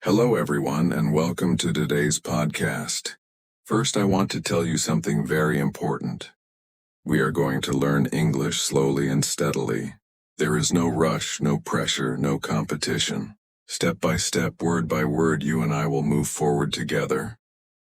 Hello, everyone, and welcome to today's podcast. First, I want to tell you something very important. We are going to learn English slowly and steadily. There is no rush, no pressure, no competition. Step by step, word by word, you and I will move forward together.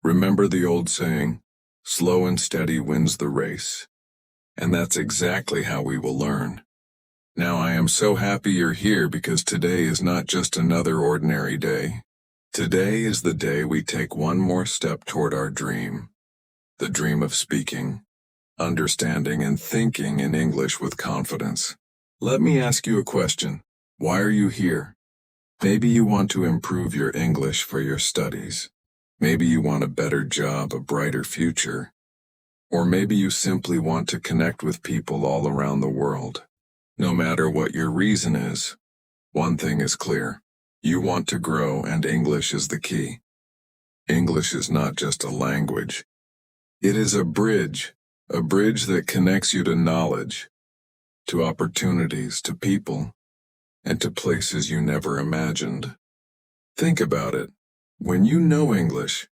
Remember the old saying, slow and steady wins the race. And that's exactly how we will learn. Now, I am so happy you're here because today is not just another ordinary day. Today is the day we take one more step toward our dream. The dream of speaking, understanding, and thinking in English with confidence. Let me ask you a question. Why are you here? Maybe you want to improve your English for your studies. Maybe you want a better job, a brighter future. Or maybe you simply want to connect with people all around the world. No matter what your reason is, one thing is clear. You want to grow, and English is the key. English is not just a language. It is a bridge that connects you to knowledge, to opportunities, to people, and to places you never imagined. Think about it. When you know English,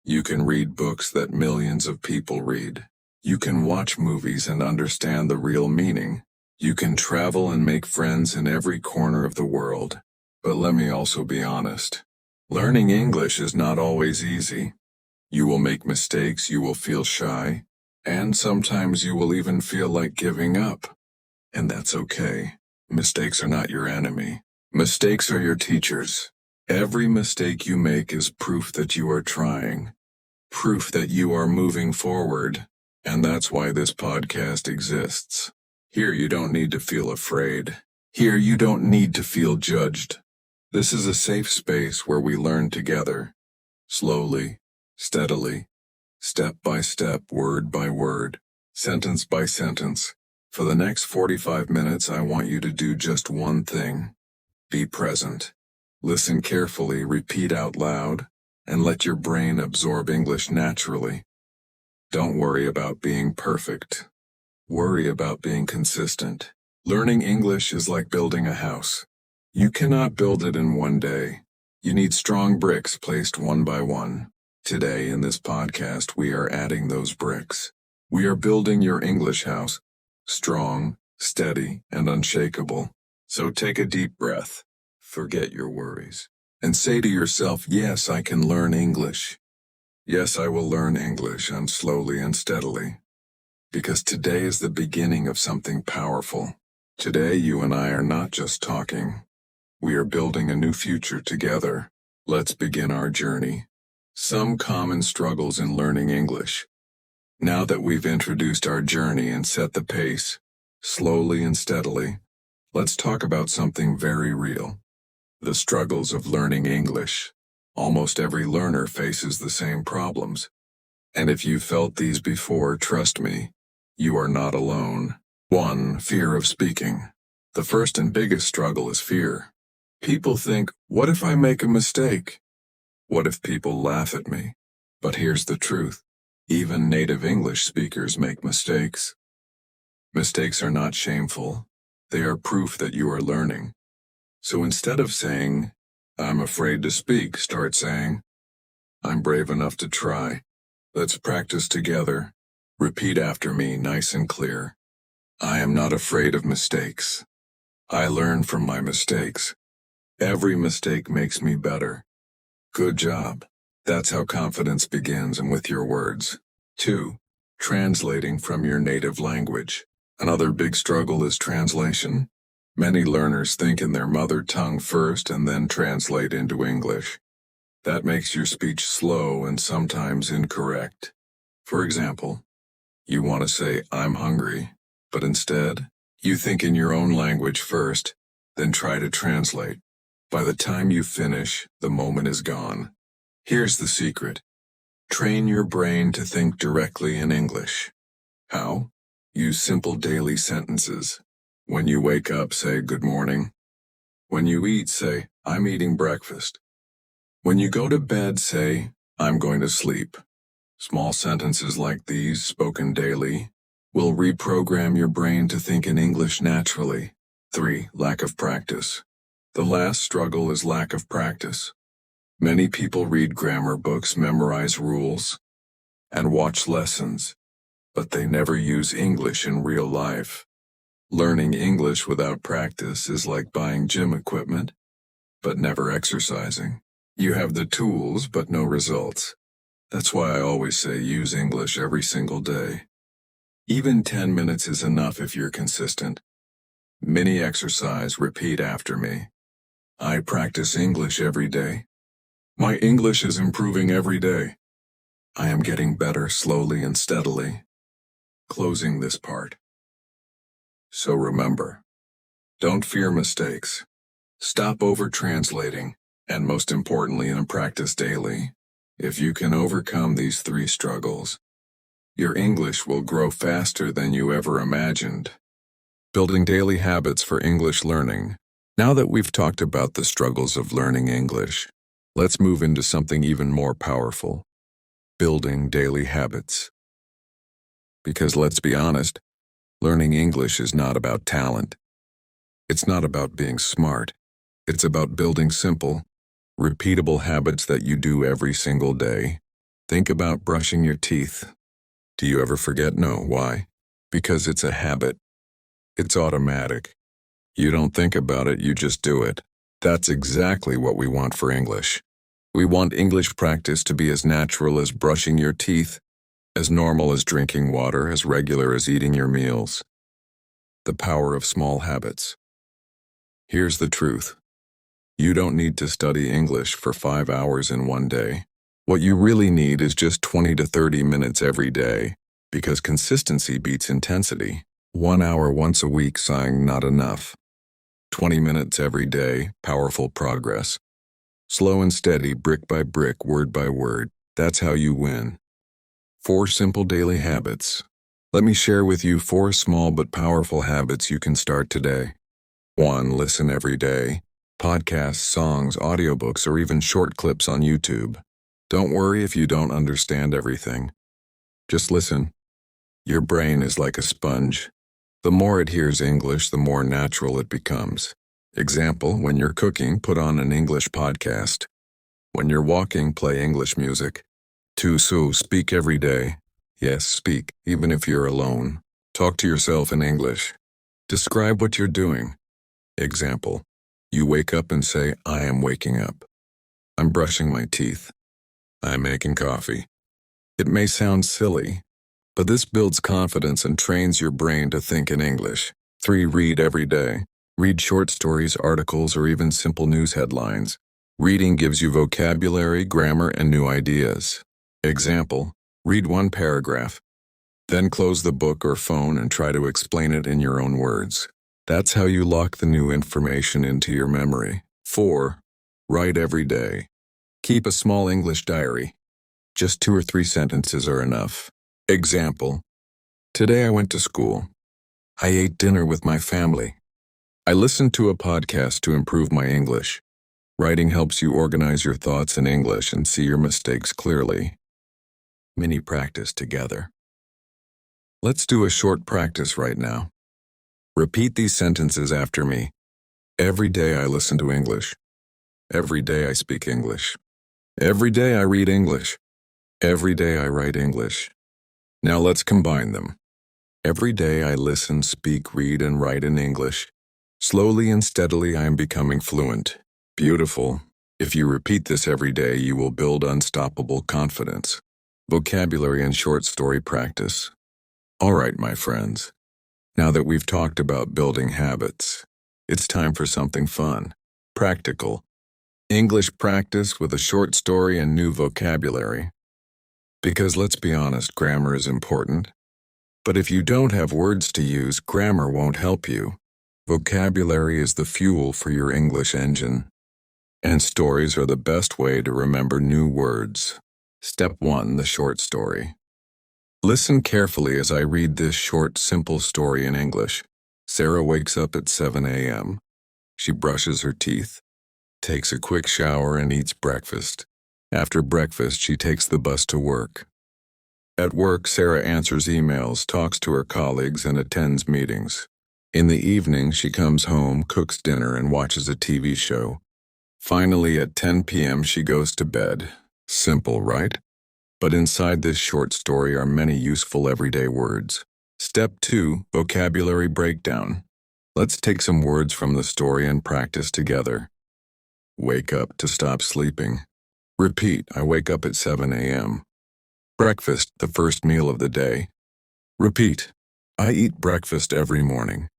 you can read books that millions of people read. You can watch movies and understand the real meaning. You can travel and make friends in every corner of the world. But let me also be honest. Learning English is not always easy. You will make mistakes, you will feel shy, and sometimes you will even feel like giving up. And that's okay. Mistakes are not your enemy. Mistakes are your teachers. Every mistake you make is proof that you are trying. Proof that you are moving forward. And that's why this podcast exists. Here you don't need to feel afraid. Here you don't need to feel judged. This is a safe space where we learn together. Slowly, steadily, step by step, word by word, sentence by sentence. For the next 45 minutes, I want you to do just one thing. Be present. Listen carefully, repeat out loud, and let your brain absorb English naturally. Don't worry about being perfect. Worry about being consistent. Learning English is like building a house. You cannot build it in one day. You need strong bricks placed one by one. Today in this podcast, we are adding those bricks. We are building your English house, strong, steady, and unshakable. So take a deep breath, forget your worries, and say to yourself, yes, I can learn English. Yes, I will learn English, and slowly and steadily. Because today is the beginning of something powerful. Today, you and I are not just talking. We are building a new future together. Let's begin our journey. Some common struggles in learning English. Now that we've introduced our journey and set the pace, slowly and steadily, let's talk about something very real. The struggles of learning English. Almost every learner faces the same problems. And if you've felt these before, trust me, you are not alone. 1. Fear of speaking. The first and biggest struggle is fear. People think, what if I make a mistake? What if people laugh at me? But here's the truth. Even native English speakers make mistakes. Mistakes are not shameful. They are proof that you are learning. So instead of saying, I'm afraid to speak, start saying, I'm brave enough to try. Let's practice together. Repeat after me, nice and clear. I am not afraid of mistakes. I learn from my mistakes. Every mistake makes me better. Good job. That's how confidence begins, and with your words. 2. Translating from your native language. Another big struggle is translation. Many learners think in their mother tongue first and then translate into English. That makes your speech slow and sometimes incorrect. For example, you want to say, I'm hungry, but instead, you think in your own language first, then try to translate. By the time you finish, the moment is gone. Here's the secret. Train your brain to think directly in English. How? Use simple daily sentences. When you wake up, say, good morning. When you eat, say, I'm eating breakfast. When you go to bed, say, I'm going to sleep. Small sentences like these, spoken daily, will reprogram your brain to think in English naturally. 3. Lack of practice. The last struggle is lack of practice. Many people read grammar books, memorize rules, and watch lessons, but they never use English in real life. Learning English without practice is like buying gym equipment, but never exercising. You have the tools, but no results. That's why I always say use English every single day. Even 10 minutes is enough if you're consistent. Mini exercise, repeat after me. I practice English every day. My English is improving every day. I am getting better slowly and steadily. Closing this part. So remember, don't fear mistakes. Stop over-translating, and most importantly, practice daily. If you can overcome these 3 struggles, your English will grow faster than you ever imagined. Building daily habits for English learning. Now that we've talked about the struggles of learning English, let's move into something even more powerful. Building daily habits. Because let's be honest, learning English is not about talent. It's not about being smart. It's about building simple, repeatable habits that you do every single day. Think about brushing your teeth. Do you ever forget? No. Why? Because it's a habit. It's automatic. You don't think about it, you just do it. That's exactly what we want for English. We want English practice to be as natural as brushing your teeth, as normal as drinking water, as regular as eating your meals. The power of small habits. Here's the truth. You don't need to study English for 5 hours in one day. What you really need is just 20 to 30 minutes every day, because consistency beats intensity. 1 hour once a week, sighing not enough. 20 minutes every day, powerful progress. Slow and steady, brick by brick, word by word. That's how you win. 4 simple daily habits. Let me share with you 4 small but powerful habits you can start today. 1. Listen every day. Podcasts, songs, audiobooks, or even short clips on YouTube. Don't worry if you don't understand everything. Just listen. Your brain is like a sponge. The more it hears English, the more natural it becomes. Example, when you're cooking, put on an English podcast. When you're walking, play English music. 2. So speak every day. Yes, speak, even if you're alone. Talk to yourself in English. Describe what you're doing. Example, you wake up and say, I am waking up. I'm brushing my teeth. I'm making coffee. It may sound silly, but this builds confidence and trains your brain to think in English. 3. Read every day. Read short stories, articles, or even simple news headlines. Reading gives you vocabulary, grammar, and new ideas. Example, read 1 paragraph. Then close the book or phone and try to explain it in your own words. That's how you lock the new information into your memory. 4. Write every day. Keep a small English diary. Just 2 or 3 sentences are enough. Example, today I went to school. I ate dinner with my family. I listened to a podcast to improve my English. Writing helps you organize your thoughts in English and see your mistakes clearly. Mini practice together. Let's do a short practice right now. Repeat these sentences after me. Every day I listen to English. Every day I speak English. Every day I read English. Every day I write English. Now let's combine them. Every day I listen, speak, read, and write in English. Slowly and steadily I am becoming fluent. Beautiful. If you repeat this every day, you will build unstoppable confidence. Vocabulary and short story practice. All right, my friends. Now that we've talked about building habits, it's time for something fun, practical. English practice with a short story and new vocabulary. Because let's be honest, grammar is important. But if you don't have words to use, grammar won't help you. Vocabulary is the fuel for your English engine. And stories are the best way to remember new words. Step 1, the short story. Listen carefully as I read this short, simple story in English. Sarah wakes up at 7 a.m. She brushes her teeth, takes a quick shower, and eats breakfast. After breakfast, she takes the bus to work. At work, Sarah answers emails, talks to her colleagues, and attends meetings. In the evening, she comes home, cooks dinner, and watches a TV show. Finally, at 10 p.m., she goes to bed. Simple, right? But inside this short story are many useful everyday words. Step 2, vocabulary breakdown. Let's take some words from the story and practice together. Wake up, to stop sleeping. Repeat, I wake up at 7 a.m. Breakfast, the first meal of the day. Repeat, I eat breakfast every morning.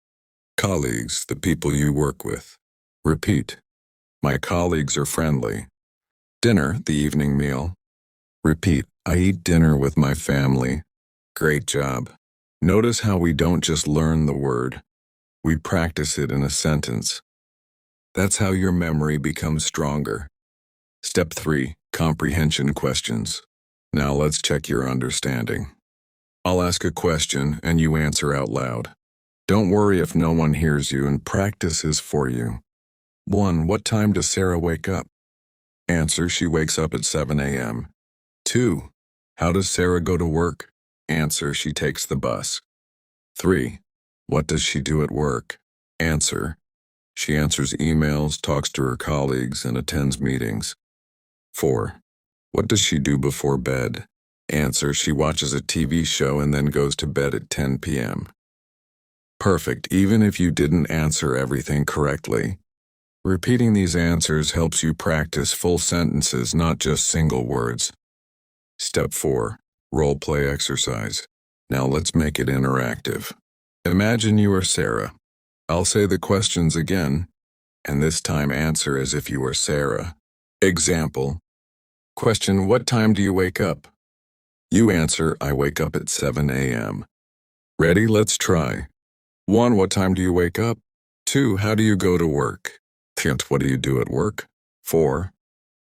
Colleagues, the people you work with. Repeat, my colleagues are friendly. Dinner, the evening meal. Repeat, I eat dinner with my family. Great job. Notice how we don't just learn the word, we practice it in a sentence. That's how your memory becomes stronger. Step 3, comprehension questions. Now let's check your understanding. I'll ask a question and you answer out loud. Don't worry if no one hears you, and practice is for you. 1. What time does Sarah wake up? Answer, she wakes up at 7 a.m. 2. How does Sarah go to work? Answer, she takes the bus. 3. What does she do at work? Answer, she answers emails, talks to her colleagues, and attends meetings. 4. What does she do before bed? Answer, she watches a TV show and then goes to bed at 10 p.m. Perfect, even if you didn't answer everything correctly. Repeating these answers helps you practice full sentences, not just single words. Step 4, role play exercise. Now let's make it interactive. Imagine you are Sarah. I'll say the questions again, and this time answer as if you were Sarah. Example. Question, what time do you wake up? You answer, I wake up at 7 a.m. Ready? Let's try. 1. What time do you wake up? 2. How do you go to work? 3. What do you do at work? 4.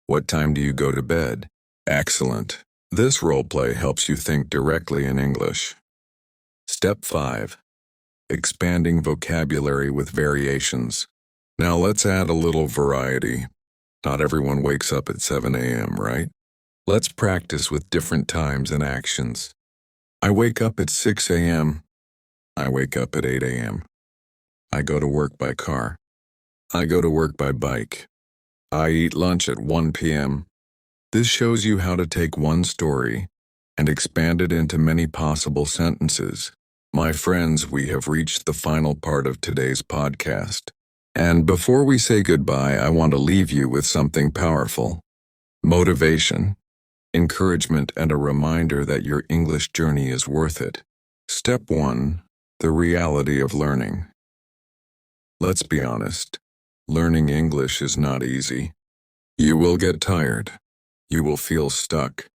What time do you go to bed? Excellent. This role play helps you think directly in English. Step 5. Expanding vocabulary with variations. Now let's add a little variety. Not everyone wakes up at 7 a.m., right? Let's practice with different times and actions. I wake up at 6 a.m. I wake up at 8 a.m. I go to work by car. I go to work by bike. I eat lunch at 1 p.m. This shows you how to take one story and expand it into many possible sentences. My friends, we have reached the final part of today's podcast. And before we say goodbye, I want to leave you with something powerful. Motivation, encouragement, and a reminder that your English journey is worth it. Step 1. The reality of learning. Let's be honest. Learning English is not easy. You will get tired. You will feel stuck.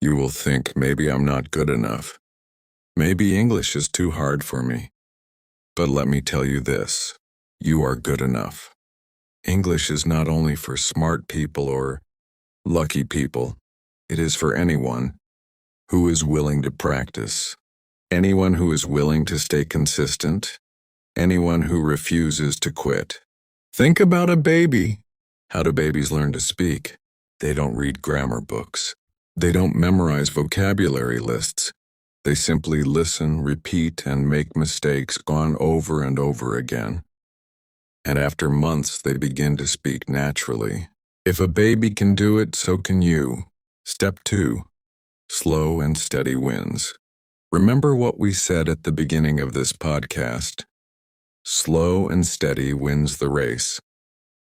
You will think, maybe I'm not good enough. Maybe English is too hard for me. But let me tell you this. You are good enough. English is not only for smart people or lucky people. It is for anyone who is willing to practice. Anyone who is willing to stay consistent. Anyone who refuses to quit. Think about a baby. How do babies learn to speak? They don't read grammar books. They don't memorize vocabulary lists. They simply listen, repeat, and make mistakes gone over and over again. And after months, they begin to speak naturally. If a baby can do it, so can you. Step 2. Slow and steady wins. Remember what we said at the beginning of this podcast. Slow and steady wins the race.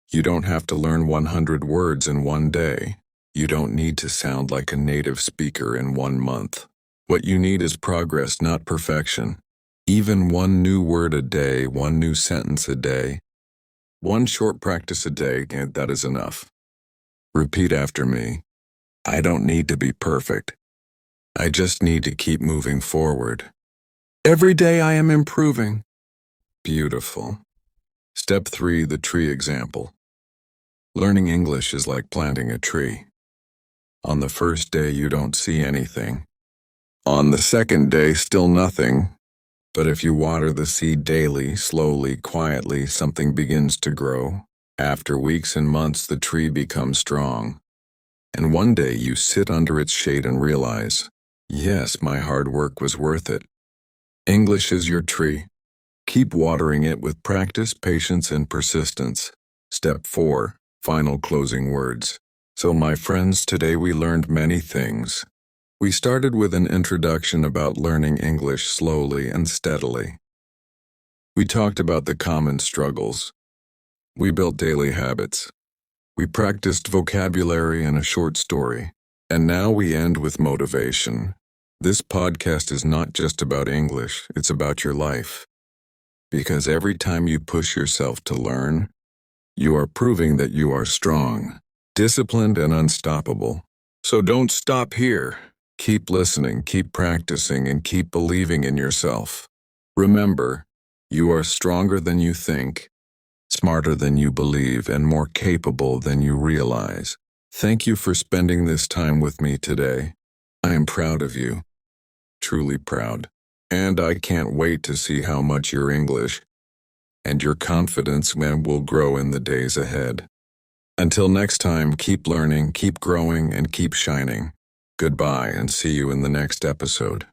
You don't have to learn 100 words in one day. You don't need to sound like a native speaker in 1 month. What you need is progress, not perfection. Even one new word a day, one new sentence a day, one short practice a day, and that is enough. Repeat after me. I don't need to be perfect. I just need to keep moving forward. Every day I am improving. Beautiful. Step 3, the tree example. Learning English is like planting a tree. On the first day, you don't see anything. On the second day, still nothing. But if you water the seed daily, slowly, quietly, something begins to grow. After weeks and months, the tree becomes strong. And one day you sit under its shade and realize, yes, my hard work was worth it. English is your tree. Keep watering it with practice, patience, and persistence. Step 4. Final closing words. So my friends, today we learned many things. We started with an introduction about learning English slowly and steadily. We talked about the common struggles. We built daily habits. We practiced vocabulary and a short story. And now we end with motivation. This podcast is not just about English, it's about your life. Because every time you push yourself to learn, you are proving that you are strong, disciplined, and unstoppable. So don't stop here. Keep listening, keep practicing, and keep believing in yourself. Remember, you are stronger than you think, smarter than you believe, and more capable than you realize. Thank you for spending this time with me today. I am proud of you, truly proud. And I can't wait to see how much your English and your confidence will grow in the days ahead. Until next time, keep learning, keep growing, and keep shining. Goodbye, and see you in the next episode.